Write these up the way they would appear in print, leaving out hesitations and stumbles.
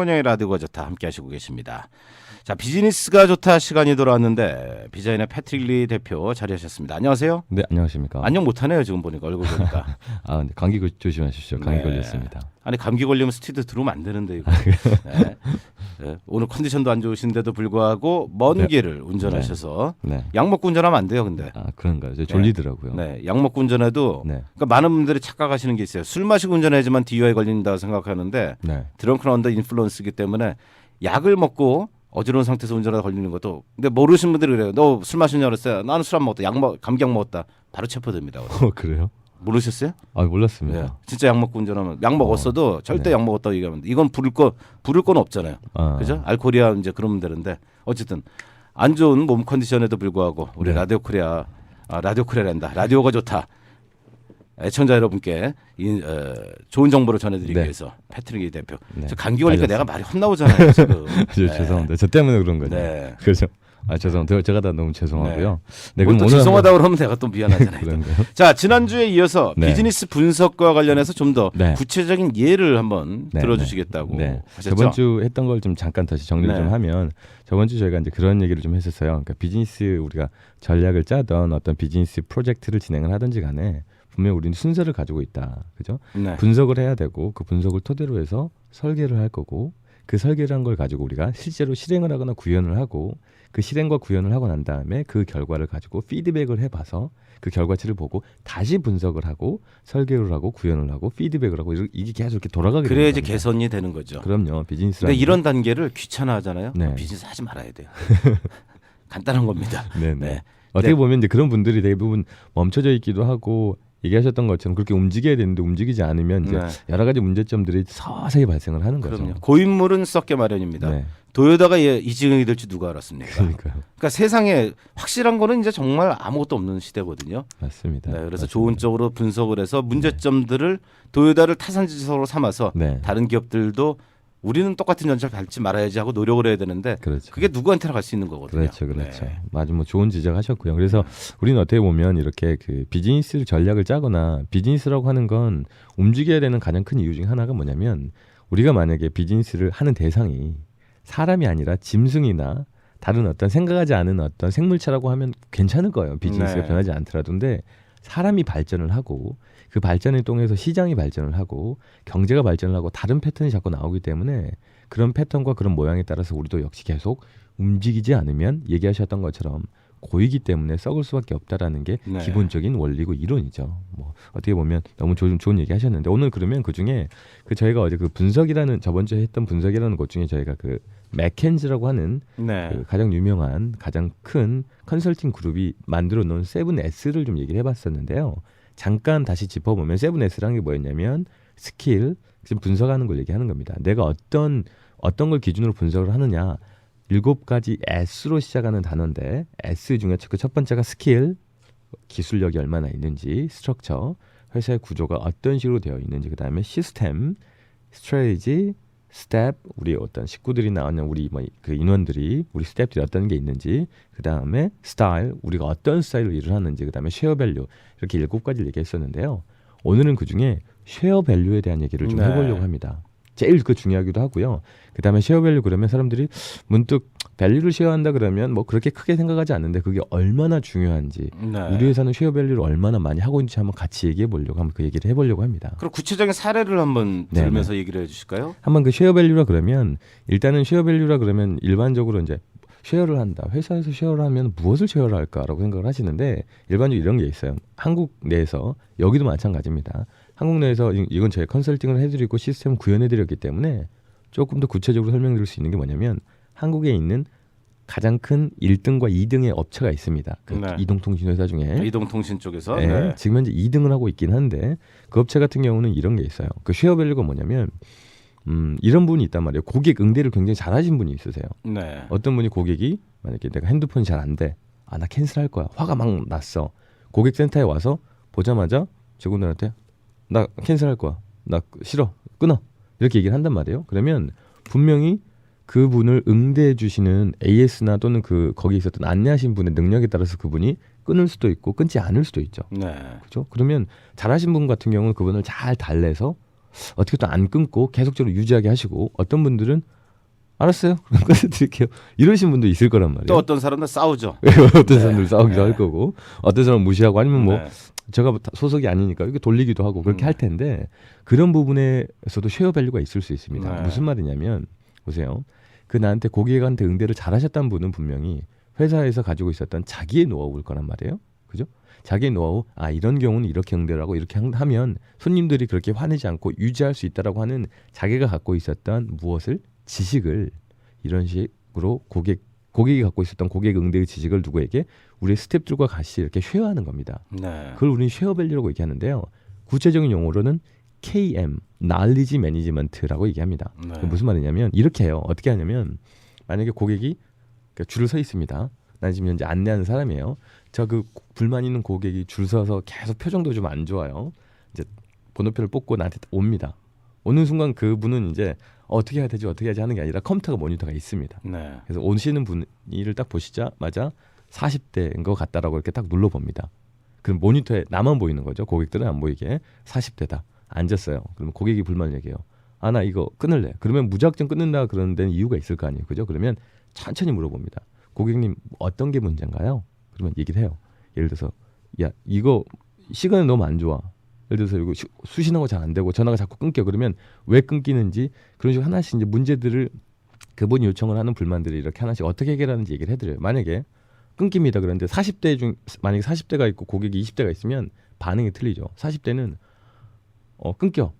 혼영의 라디오가 좋다 함께 하시고 계십니다. 자, 비즈니스가 좋다 시간이 돌아왔는데 비자인의 패트릭 리 대표 자리하셨습니다. 안녕하세요. 네, 안녕하십니까. 안녕 못하네요 지금 보니까 얼굴 보니까. 네, 감기 조심하십시오. 감기 네. 걸렸습니다. 아니 감기 걸리면 스튜디오 들어오면 안 되는데 이거. 네. 네. 오늘 컨디션도 안 좋으신데도 불구하고 먼 네. 길을 운전하셔서 네. 약 먹고 운전하면 안 돼요, 근데. 그런가요? 저 졸리더라고요. 네, 약 먹고 운전해도 네. 그러니까 많은 분들이 착각하시는 게 있어요. 술 마시고 운전해야지만 DUI 걸린다고 생각하는데 네. 드렁큰 언더 인플루언스이기 때문에 약을 먹고 어지러운 상태에서 운전하다 걸리는 것도 근데 모르시는 분들이 그래요. 너 술 마셨냐 그랬어요. 나는 술 안 먹었다. 감기약 먹었다. 바로 체포됩니다. 그래요? 모르셨어요? 몰랐습니다. 네. 진짜 약 먹고 운전하면 약 먹었어도 절대 네. 약 먹었다고 얘기하면 이건 부를 건 없잖아요. 그죠? 알코올이야 이제 그러면 되는데 어쨌든 안 좋은 몸 컨디션에도 불구하고 우리 네. 라디오 코리아란다. 라디오가 좋다. 애청자 여러분께 좋은 정보를 전해드리기 네. 위해서 패트릭 대표. 네. 저 감기 걸리니까 알렸습니다. 내가 말이 혼나오잖아요 지금. 죄송합니다. 저 때문에 그런 거죠. 네. 그렇죠. 죄송합니다. 제가 다 너무 죄송하고요. 네, 뭐 그럼 또 오늘 죄송하다 그러면 내가 또 미안하잖아요. 그런가요? 자, 지난주에 이어서 네. 비즈니스 분석과 관련해서 좀 더 네. 구체적인 예를 한번 네, 들어주시겠다고 네. 하셨죠? 저번 주 했던 걸 좀 잠깐 다시 정리를 네. 좀 하면 저번 주 저희가 이제 그런 얘기를 좀 했었어요. 그러니까 비즈니스 우리가 전략을 짜던 어떤 비즈니스 프로젝트를 진행을 하든지 간에 분명 우리는 순서를 가지고 있다. 그죠? 네. 분석을 해야 되고 그 분석을 토대로 해서 설계를 할 거고 그 설계를 한 걸 가지고 우리가 실제로 실행을 하거나 구현을 하고 그 실행과 구현을 하고 난 다음에 그 결과를 가지고 피드백을 해봐서 그 결과치를 보고 다시 분석을 하고 설계를 하고 구현을 하고 피드백을 하고 이게 계속 이렇게 돌아가게 되는 그래야지 겁니다. 개선이 되는 거죠. 그럼요. 비즈니스. 근데 이런 단계를 귀찮아하잖아요. 네. 비즈니스 하지 말아야 돼요. 간단한 겁니다. 네네. 네. 어떻게 네. 보면 이제 그런 분들이 대부분 멈춰져 있기도 하고 얘기하셨던 것처럼 그렇게 움직여야 되는데 움직이지 않으면 이제 네. 여러 가지 문제점들이 서서히 발생을 하는 거죠. 그럼요. 고인물은 썩게 마련입니다. 네. 도요다가 이 지경이 될지 누가 알았습니까? 그러니까요. 그러니까 세상에 확실한 거는 이제 정말 아무것도 없는 시대거든요. 맞습니다. 네, 그래서 맞습니다. 좋은 쪽으로 분석을 해서 문제점들을 도요다를 타산지석으로 삼아서 네. 다른 기업들도 우리는 똑같은 전철 밟지 말아야지 하고 노력을 해야 되는데 그렇죠. 그게 누구한테나 갈 수 있는 거거든요. 그렇죠. 네. 아주 뭐 좋은 지적하셨고요. 그래서 우리는 어떻게 보면 이렇게 그 비즈니스 전략을 짜거나 비즈니스라고 하는 건 움직여야 되는 가장 큰 이유 중에 하나가 뭐냐면 우리가 만약에 비즈니스를 하는 대상이 사람이 아니라 짐승이나 다른 어떤 생각하지 않은 어떤 생물체라고 하면 괜찮을 거예요. 비즈니스가 네. 변하지 않더라도. 근데 사람이 발전을 하고 그 발전을 통해서 시장이 발전을 하고 경제가 발전을 하고 다른 패턴이 자꾸 나오기 때문에 그런 패턴과 그런 모양에 따라서 우리도 역시 계속 움직이지 않으면 얘기하셨던 것처럼 고이기 때문에 썩을 수밖에 없다라는 게 네. 기본적인 원리고 이론이죠. 뭐 어떻게 보면 너무 좋은 얘기 하셨는데 오늘 그러면 그 중에 그 저희가 어제 그 분석이라는 저번 주에 했던 분석이라는 것 중에 저희가 그 맥켄지라고 하는 네. 그 가장 유명한 가장 큰 컨설팅 그룹이 만들어 놓은 7S를 좀 얘기를 해봤었는데요. 잠깐 다시 짚어보면 7S라는 게 뭐였냐면 스킬, 지금 분석하는 걸 얘기하는 겁니다. 내가 어떤 걸 기준으로 분석을 하느냐 7가지 S로 시작하는 단어인데 S 중에 그 첫 번째가 스킬, 기술력이 얼마나 있는지, 스트럭처, 회사의 구조가 어떤 식으로 되어 있는지, 그 다음에 시스템, 스트레이지, 스텝, 우리 어떤 식구들이 나오는 우리 그 인원들이 우리 스텝들이 어떤 게 있는지, 그 다음에 스타일, 우리가 어떤 스타일로 일을 하는지, 그 다음에 쉐어 밸류 이렇게 7가지를 얘기했었는데요. 오늘은 그 중에 쉐어 밸류에 대한 얘기를 좀 네. 해보려고 합니다. 제일 그 중요하기도 하고요. 그 다음에 쉐어 밸류 그러면 사람들이 문득 밸류를 쉐어한다 그러면 뭐 그렇게 크게 생각하지 않는데 그게 얼마나 중요한지 네. 우리 회사는 쉐어 밸류를 얼마나 많이 하고 있는지 한번 같이 얘기해 보려고 한번 그 얘기를 해보려고 합니다. 그럼 구체적인 사례를 한번 네, 들으면서 얘기를 해주실까요? 한번 그 쉐어 밸류라 그러면 일단은 쉐어 밸류라 그러면 일반적으로 이제 쉐어를 한다. 회사에서 쉐어를 하면 무엇을 쉐어를 할까라고 생각을 하시는데 일반적으로 이런 게 있어요. 한국 내에서 여기도 마찬가지입니다. 한국 내에서 이건 저희 컨설팅을 해드리고 시스템 구현해드렸기 때문에 조금 더 구체적으로 설명드릴 수 있는 게 뭐냐면 한국에 있는 가장 큰 1등과 2등의 업체가 있습니다. 그 네. 이동통신 회사 중에 이동통신 쪽에서 네, 네. 지금 현재 2등을 하고 있긴 한데 그 업체 같은 경우는 이런 게 있어요. 그 쉐어 밸류가 뭐냐면 이런 분이 있단 말이에요. 고객 응대를 굉장히 잘하신 분이 있으세요. 네. 어떤 분이 고객이 만약에 내가 핸드폰이 잘 안 돼. 나 캔슬할 거야. 화가 막 났어. 고객센터에 와서 보자마자 직원들한테 나 캔슬할 거야. 나 싫어. 끊어. 이렇게 얘기를 한단 말이에요. 그러면 분명히 그분을 응대해 주시는 AS나 또는 거기 있었던 안내하신 분의 능력에 따라서 그분이 끊을 수도 있고 끊지 않을 수도 있죠. 네. 그렇죠? 그러면 잘하신 분 같은 경우는 그분을 잘 달래서 어떻게 또 안 끊고 계속적으로 유지하게 하시고 어떤 분들은 알았어요. 그럼 끊어드릴게요. 이러신 분도 있을 거란 말이에요. 또 어떤 사람은 싸우죠. 어떤 사람들 싸우기도 할 거고 어떤 사람은 무시하고 아니면 뭐 네. 제가 소속이 아니니까 이렇게 돌리기도 하고 그렇게 할 텐데 그런 부분에서도 쉐어 밸류가 있을 수 있습니다. 네. 무슨 말이냐면 보세요. 그 나한테 고객한테 응대를 잘하셨다는 분은 분명히 회사에서 가지고 있었던 자기의 노하우일 거란 말이에요. 그죠? 자기의 노하우, 이런 경우는 이렇게 응대를 하고 이렇게 하면 손님들이 그렇게 화내지 않고 유지할 수 있다라고 하는 자기가 갖고 있었던 무엇을 지식을 이런 식으로 고객이 갖고 있었던 고객 응대의 지식을 누구에게 우리의 스태프들과 같이 이렇게 쉐어하는 겁니다. 네. 그걸 우리는 쉐어 밸류라고 얘기하는데요. 구체적인 용어로는 KM, Knowledge Management라고 얘기합니다. 네. 무슨 말이냐면 이렇게 해요. 어떻게 하냐면 만약에 고객이 줄을 서 있습니다. 난 지금 현재 안내하는 사람이에요. 저 그 불만 있는 고객이 줄 서서 계속 표정도 좀 안 좋아요. 이제 번호표를 뽑고 나한테 옵니다. 오는 순간 그분은 이제 어떻게 해야 되지 어떻게 해야지 하는 게 아니라 컴퓨터가 모니터가 있습니다. 네. 그래서 오시는 분을 딱 보시자마자 40대인 것 같다라고 이렇게 딱 눌러봅니다. 그럼 모니터에 나만 보이는 거죠. 고객들은 안 보이게 40대다. 앉았어요. 그러면 고객이 불만을 얘기해요. 나 이거 끊을래. 그러면 무작정 끊는다 그러는 데는 이유가 있을 거 아니에요. 그죠? 그러면 천천히 물어봅니다. 고객님 어떤 게 문제인가요? 그러면 얘기를 해요. 예를 들어서 야 이거 시간이 너무 안 좋아. 예를 들어서 이거 수신하고 잘 안 되고 전화가 자꾸 끊겨. 그러면 왜 끊기는지 그런 식으로 하나씩 이제 문제들을 그분이 요청을 하는 불만들을 이렇게 하나씩 어떻게 해결하는지 얘기를 해드려요. 만약에 끊깁니다. 그런데 40대 중 만약에 40대가 있고 고객이 20대가 있으면 반응이 틀리죠. 40대는 끊겨.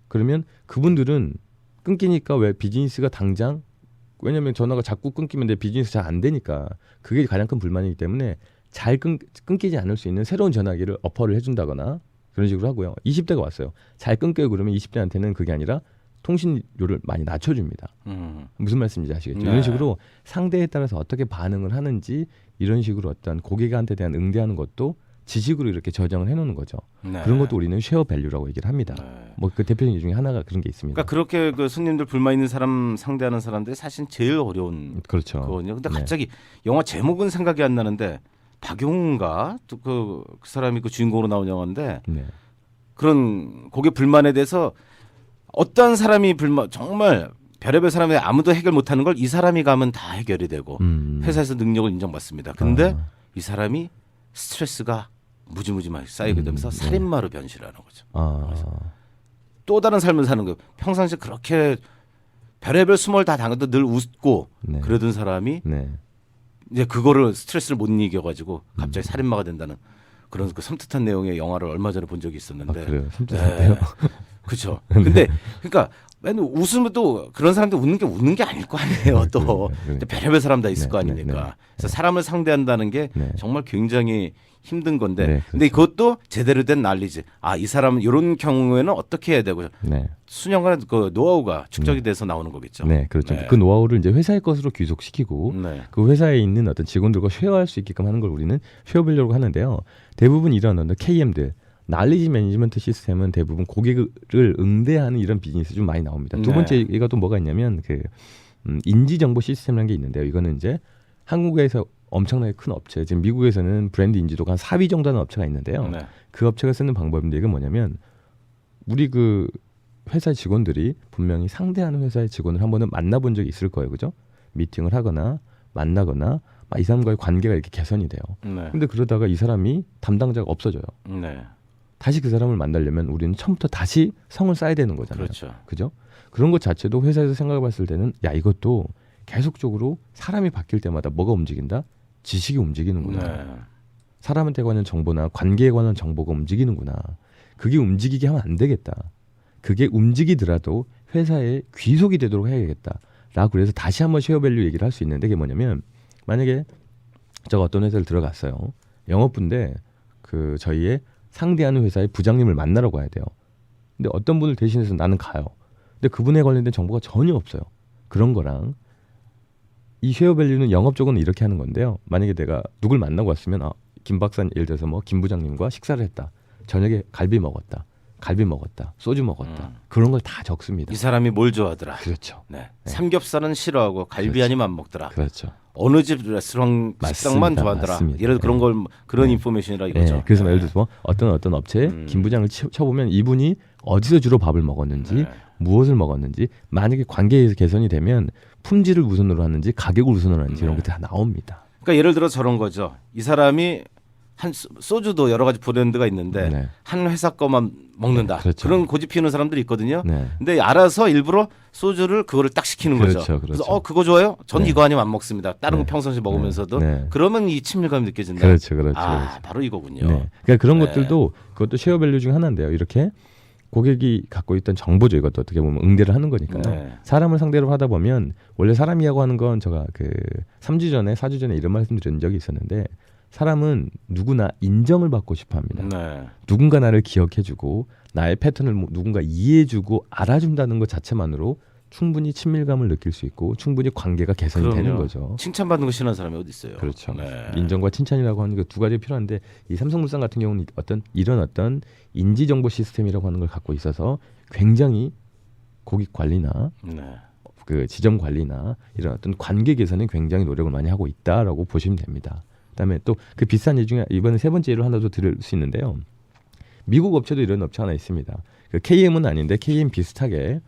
그러면 그분들은 끊기니까 왜 비즈니스가 당장 왜냐하면 전화가 자꾸 끊기면 내 비즈니스 잘 안 되니까 그게 가장 큰 불만이기 때문에 잘 끊기지 않을 수 있는 새로운 전화기를 어퍼를 해준다거나 그런 식으로 하고요. 20대가 왔어요. 잘 끊겨요. 그러면 20대한테는 그게 아니라 통신료를 많이 낮춰줍니다. 무슨 말씀인지 아시겠죠? 네. 이런 식으로 상대에 따라서 어떻게 반응을 하는지 이런 식으로 어떤 고객한테 대한 응대하는 것도 지식으로 이렇게 저장을 해놓는 거죠. 네. 그런 것도 우리는 쉐어 밸류라고 얘기를 합니다. 네. 뭐 그 대표적인 중에 하나가 그런 게 있습니다. 그러니까 그렇게 그 손님들 불만 있는 사람 상대하는 사람들이 사실 제일 어려운 그렇죠. 거거든요. 근데 네. 갑자기 영화 제목은 생각이 안 나는데 박용훈가 또 그 사람이 그 주인공으로 나온 영화인데 네. 그런 고객 불만에 대해서 어떤 사람이 불만 정말 별의별 사람이 아무도 해결 못하는 걸 이 사람이 가면 다 해결이 되고 회사에서 능력을 인정받습니다. 근데 이 사람이 스트레스가 무지무지 많이 쌓이게 되면서 네. 살인마로 변신하는 거죠. 또 다른 삶을 사는 거예요. 평상시에 그렇게 별의별 수모를 다 당해도 늘 웃고 네. 그러던 사람이 네. 이제 그거를 스트레스를 못 이겨가지고 갑자기 살인마가 된다는 그런 그 섬뜩한 내용의 영화를 얼마 전에 본 적이 있었는데. 그래요. 섬뜩한데요. 그렇죠. 근데 그러니까 맨날 웃으면 또 그런 사람들 웃는 게 아닐 거 아니에요. 또 별의별 사람 다 있을 네, 거 네, 아닙니까. 네. 그래서 사람을 상대한다는 게 네. 정말 굉장히 힘든 건데, 네, 그렇죠. 근데 그것도 제대로 된 난리지. 이 사람은 이런 경우에는 어떻게 해야 되고 네. 수년간의 그 노하우가 축적이 돼서 나오는 거겠죠. 네, 그렇죠. 네. 그 노하우를 이제 회사의 것으로 귀속시키고 네. 그 회사에 있는 어떤 직원들과 쉐어할 수 있게끔 하는 걸 우리는 쉐어 밸류라고 하는데요. 대부분 이런 어떤 KM들, 날리지 매니지먼트 시스템은 대부분 고객을 응대하는 이런 비즈니스 좀 많이 나옵니다. 두 네. 번째 얘가 또 뭐가 있냐면 그 인지 정보 시스템이라는 게 있는데요. 이거는 이제 한국에서 엄청나게 큰 업체, 지금 미국에서는 브랜드 인지도가 한 4위 정도 하는 업체가 있는데요. 네. 그 업체가 쓰는 방법인데 이건 뭐냐면 우리 그 회사 직원들이 분명히 상대하는 회사의 직원을 한 번은 만나본 적이 있을 거예요. 그죠? 미팅을 하거나 만나거나 이 사람과의 관계가 이렇게 개선이 돼요. 네. 근데 그러다가 이 사람이 담당자가 없어져요. 네. 다시 그 사람을 만나려면 우리는 처음부터 다시 성을 쌓아야 되는 거잖아요. 그렇죠. 그죠? 그런 것 자체도 회사에서 생각해 봤을 때는 이것도 계속적으로 사람이 바뀔 때마다 뭐가 움직인다? 지식이 움직이는구나. 네. 사람한테 관한 정보나 관계에 관한 정보가 움직이는구나. 그게 움직이게 하면 안 되겠다. 그게 움직이더라도 회사에 귀속이 되도록 해야겠다. 라고 그래서 다시 한번 쉐어 밸류 얘기를 할 수 있는데 그게 뭐냐면 만약에 제가 어떤 회사를 들어갔어요. 영업부인데 그 저희의 상대하는 회사의 부장님을 만나러 가야 돼요. 근데 어떤 분을 대신해서 나는 가요. 근데 그분에 관련된 정보가 전혀 없어요. 그런 거랑 이 쉐어 밸류는 영업 쪽은 이렇게 하는 건데요. 만약에 내가 누굴 만나고 왔으면 김 박사님 예를 들어서 뭐 김 부장님과 식사를 했다. 저녁에 갈비 먹었다. 소주 먹었다. 그런 걸 다 적습니다. 이 사람이 뭘 좋아하더라. 그렇죠. 네. 삼겹살은 싫어하고 갈비 그렇죠. 아니면 안 먹더라. 그렇죠. 어느 집 레스토랑 식당만 맞습니다. 좋아하더라. 맞습니다. 예를 들어 그런 네. 그런 네. 인포메이션이라 이거죠. 네, 그래서 예를 들어서 어떤 업체에 김 부장을 쳐보면 이분이 어디서 주로 밥을 먹었는지, 네. 무엇을 먹었는지, 만약에 관계 개선이 되면 품질을 우선으로 하는지, 가격을 우선으로 하는지 이런 것들이 다 나옵니다. 그러니까 예를 들어 저런 거죠. 이 사람이 한 소주도 여러 가지 브랜드가 있는데 네. 한 회사 거만 먹는다. 네, 그렇죠. 그런 고집 피우는 사람들이 있거든요. 네. 근데 알아서 일부러 소주를 그거를 딱 시키는 거죠. 그렇죠, 그렇죠. 그래서 그거 좋아요? 전 네. 이거 아니면 안 먹습니다. 다른 네. 거 평상시 먹으면서도 네. 그러면 이 친밀감이 느껴진다. 그렇죠, 그렇죠. 아, 그렇죠. 바로 이거군요. 네. 그러니까 그런 네. 것들도 그것도 쉐어 밸류 중 하나인데요. 이렇게 고객이 갖고 있던 정보죠. 이것도 어떻게 보면 응대를 하는 거니까요. 네. 사람을 상대로 하다 보면 원래 사람이라고 하는 건 제가 그 3주 전에 4주 전에 이런 말씀 드린 적이 있었는데 사람은 누구나 인정을 받고 싶어 합니다. 네. 누군가 나를 기억해주고 나의 패턴을 누군가 이해해주고 알아준다는 것 자체만으로 충분히 친밀감을 느낄 수 있고 충분히 관계가 개선이 되는 그럼요. 거죠. 칭찬받는 거 싫어하는 사람이 어디 있어요? 그렇죠. 네. 인정과 칭찬이라고 하는 게 두 가지 필요한데 이 삼성물산 같은 경우는 어떤 인지정보 시스템이라고 하는 걸 갖고 있어서 굉장히 고객 관리나 네. 그 지점 관리나 이런 어떤 관계 개선에 굉장히 노력을 많이 하고 있다라고 보시면 됩니다. 그다음에 또 그 비슷한 예 중에 이번에 세 번째 예를 하나 더 들을 수 있는데요. 미국 업체도 이런 업체 하나 있습니다. 그 KM은 아닌데 KM 비슷하게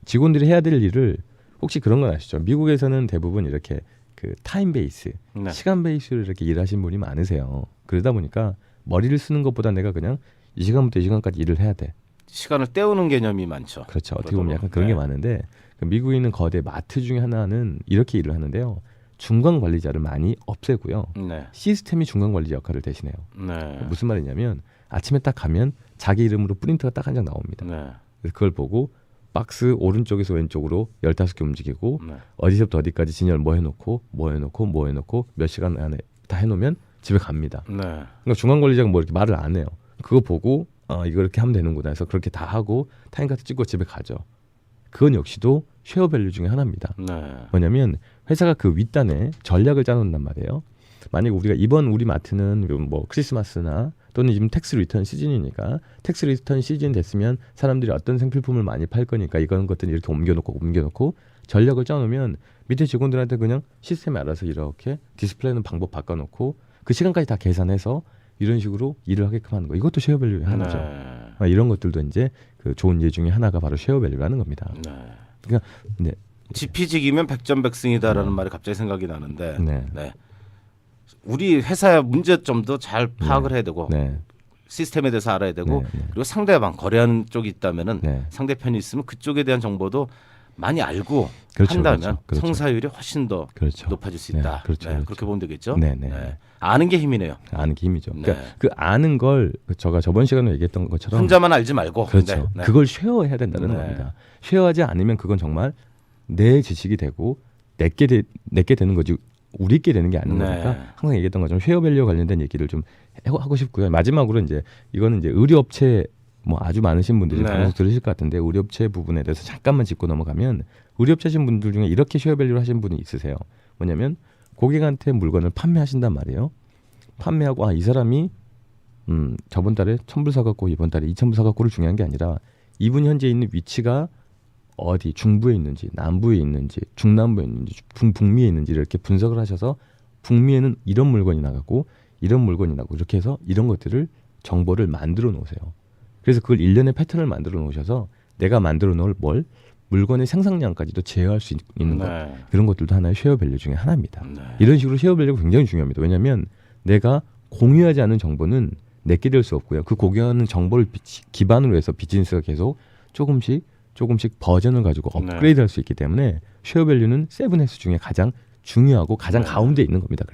직원들이 해야 될 일을 혹시 그런 건 아시죠? 미국에서는 대부분 이렇게 그 타임 베이스, 네. 시간 베이스로 이렇게 일하신 분이 많으세요. 그러다 보니까 머리를 쓰는 것보다 내가 그냥 이 시간부터 이 시간까지 일을 해야 돼. 시간을 때우는 개념이 많죠. 그렇죠. 어떻게 보면 약간 그런 네. 게 많은데 그 미국에 있는 거대 마트 중에 하나는 이렇게 일을 하는데요. 중간 관리자를 많이 없애고요. 네. 시스템이 중간 관리자 역할을 대신해요. 네. 무슨 말이냐면 아침에 딱 가면 자기 이름으로 프린터가 딱 한 장 나옵니다. 네. 그래서 그걸 보고 박스 오른쪽에서 왼쪽으로 15개 움직이고 네. 어디서부터 어디까지 진열 뭐 해놓고 몇 시간 안에 다 해놓으면 집에 갑니다. 네. 그러니까 중간 관리자가 뭐 이렇게 말을 안 해요. 그거 보고 이거 이렇게 하면 되는구나 해서 그렇게 다 하고 타임카드 찍고 집에 가죠. 그건 역시도 쉐어 밸류 중에 하나입니다. 네. 뭐냐면 회사가 그 윗단에 전략을 짜놓는단 말이에요. 만약에 우리가 이번 우리 마트는 뭐 크리스마스나 또는 지금 텍스 리턴 시즌이니까 텍스 리턴 시즌 됐으면 사람들이 어떤 생필품을 많이 팔 거니까 이런 것들은 이렇게 옮겨놓고 전략을 짜놓으면 밑에 직원들한테 그냥 시스템에 알아서 이렇게 디스플레이는 방법 바꿔놓고 그 시간까지 다 계산해서 이런 식으로 일을 하게끔 하는 거. 이것도 쉐어 밸류의 하나죠. 네. 이런 것들도 이제 그 좋은 예 중에 하나가 바로 쉐어 밸류라는 겁니다. 네. 그러니까 네. 지피지기면 백전백승이다라는 말이 갑자기 생각이 나는데 네. 네. 우리 회사의 문제점도 잘 파악을 해야 되고 네. 시스템에 대해서 알아야 되고 네. 그리고 상대방 거래하는 쪽이 있다면은 네. 상대편이 있으면 그쪽에 대한 정보도 많이 알고 그렇죠, 한다면 그렇죠. 성사율이 훨씬 더 그렇죠. 높아질 수 네, 있다. 그렇죠, 그렇죠. 그렇게 보면 되겠죠. 네, 네. 아는 게 힘이네요. 아는 게 힘이죠. 네. 그러니까 그 아는 걸 제가 저번 시간에 얘기했던 것처럼 혼자만 알지 말고. 그렇죠. 네. 그걸 쉐어해야 된다는 네. 겁니다. 쉐어하지 않으면 그건 정말 내 지식이 되고 내게 되는 거지 우리께 되는 게 아닌 네. 거니까 항상 얘기했던 것처럼 쉐어 밸류 관련된 얘기를 좀 하고 싶고요. 마지막으로 이제 이거는 이제 의료업체 뭐 아주 많으신 분들이 네. 방송 들으실 것 같은데 의료업체 부분에 대해서 잠깐만 짚고 넘어가면 의료업체신 분들 중에 이렇게 쉐어 밸류를 하신 분이 있으세요. 뭐냐면 고객한테 물건을 판매하신단 말이에요. 판매하고 이 사람이 저번 달에 1,000불 사갖고 이번 달에 2,000불 사갖고를 중요한 게 아니라 이분이 현재 있는 위치가 어디 중부에 있는지 남부에 있는지 중남부에 있는지 북미에 있는지 이렇게 분석을 하셔서 북미에는 이런 물건이 나가고 이런 물건이 나고 이렇게 해서 이런 것들을 정보를 만들어 놓으세요. 그래서 그걸 일련의 패턴을 만들어 놓으셔서 내가 만들어 놓을 물건의 생산량까지도 제어할 수 있는 것 네. 그런 것들도 하나의 쉐어 밸류 중에 하나입니다. 네. 이런 식으로 쉐어 밸류가 굉장히 중요합니다. 왜냐하면 내가 공유하지 않은 정보는 내게 될 수 없고요. 그 공유하는 정보를 기반으로 해서 비즈니스가 계속 조금씩 버전을 가지고 업그레이드할 수 있기 때문에 쉐어 밸류는 7S 중에 가장 중요하고 가장 네. 가운데 있는 겁니다.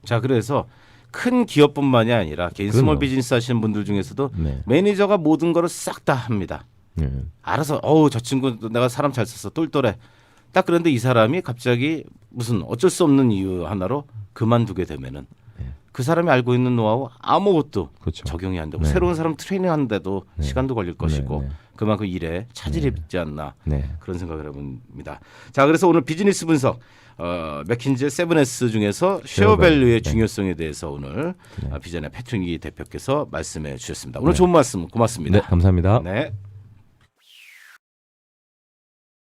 자, 그래서 큰 기업뿐만이 아니라 개인 그럼요. 스몰 비즈니스 하시는 분들 중에서도 네. 매니저가 모든 거를 싹 다 합니다. 네. 알아서 저 친구 내가 사람 잘 썼어 똘똘해. 딱 그런데 이 사람이 갑자기 무슨 어쩔 수 없는 이유 하나로 그만두게 되면은 네. 그 사람이 알고 있는 노하우 아무것도 그렇죠. 적용이 안 되고 네. 새로운 사람 트레이닝하는데도 네. 시간도 걸릴 것이고 네. 그만큼 일에 차질이 네. 있지 않나 네. 그런 생각을 해봅니다. 자, 그래서 오늘 비즈니스 분석 맥킨지의 7S 중에서 쉐어 밸류의 네. 중요성에 대해서 오늘 네. 비전의 패트링기 대표께서 말씀해 주셨습니다. 오늘 네. 좋은 말씀 고맙습니다. 네, 감사합니다. 네.